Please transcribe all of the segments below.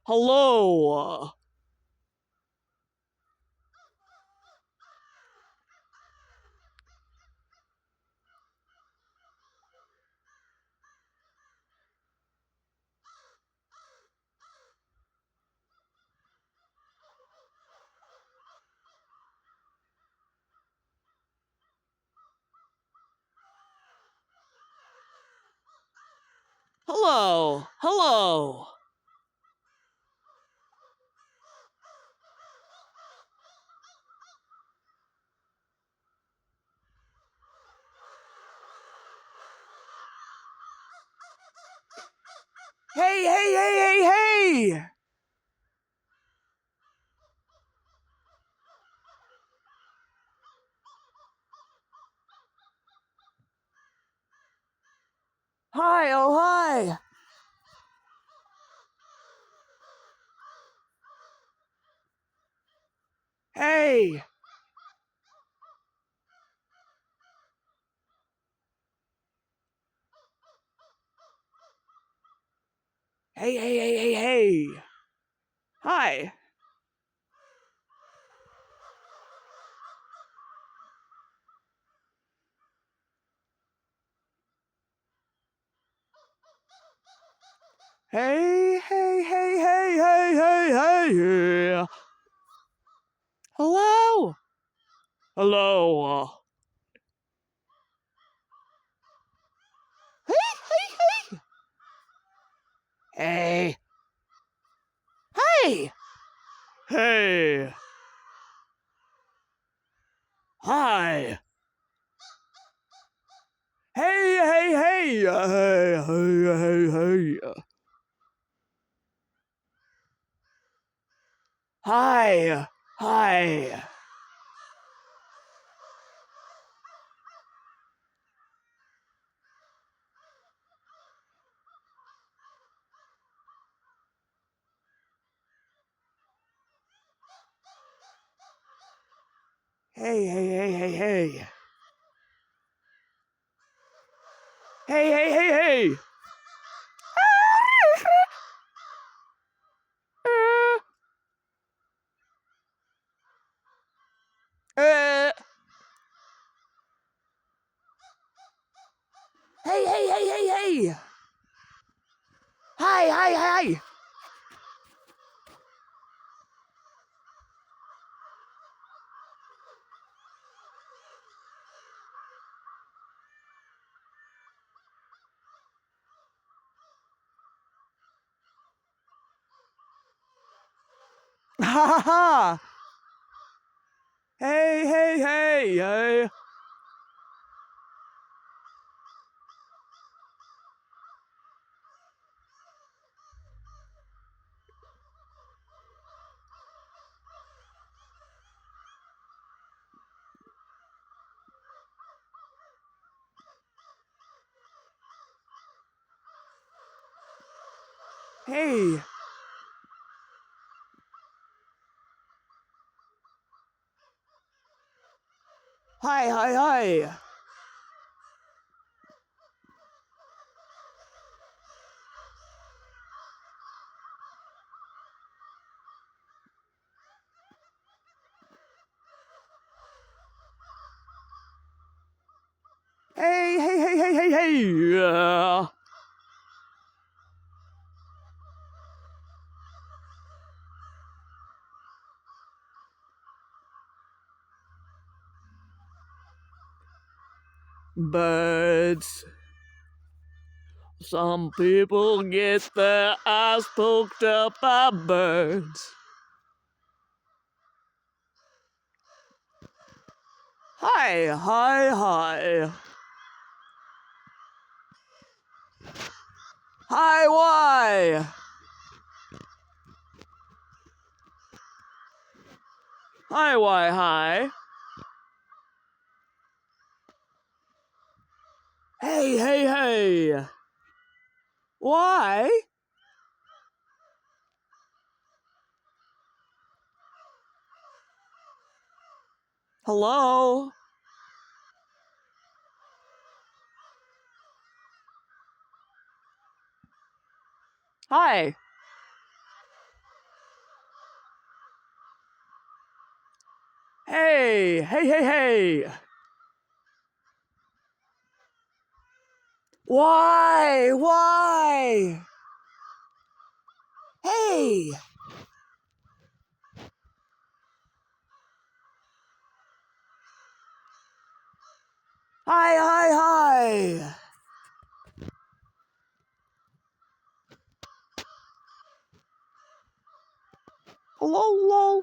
Hello. Hello. Hello. Hey, hey, hey, hey, hey! Hi, oh hi! Hey! Hey, hey, hey, hey, hey! Hi! Hey, hey, hey, hey, hey, hey, hey! Hello! Hello! Hey, hey, hey! Hey! Hey! Hey! Hi! Hey, hey, hey! Hey, hey, hey, hey! Hi! Hi! Hey, hey, hey, hey, hey! Hey, hey, hey, hey! Uh, hey, hey, hey, hey, hey! Hi, hi, hi! Ha ha ha! Hey, hey, hey, hey! Hey! Hi, hi, hi! Hey, hey, hey, hey, hey, hey! Birds. Some people get their eyes poked up by birds. Hi, hi, hi. Hi, why? Hi, why, hi. Hey, hey, hey. Why? Hello? Hi. Hey, hey, hey, hey. Why? Why? Hey. Hi, hi, hi. Hello, hello,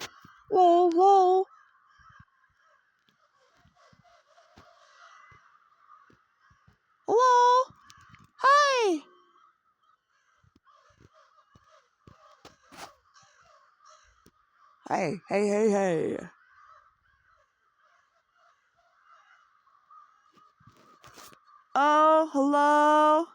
hello, hello. Hello. Hi. Hey, hey, hey, hey. Oh, hello.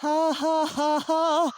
Ha ha ha ha.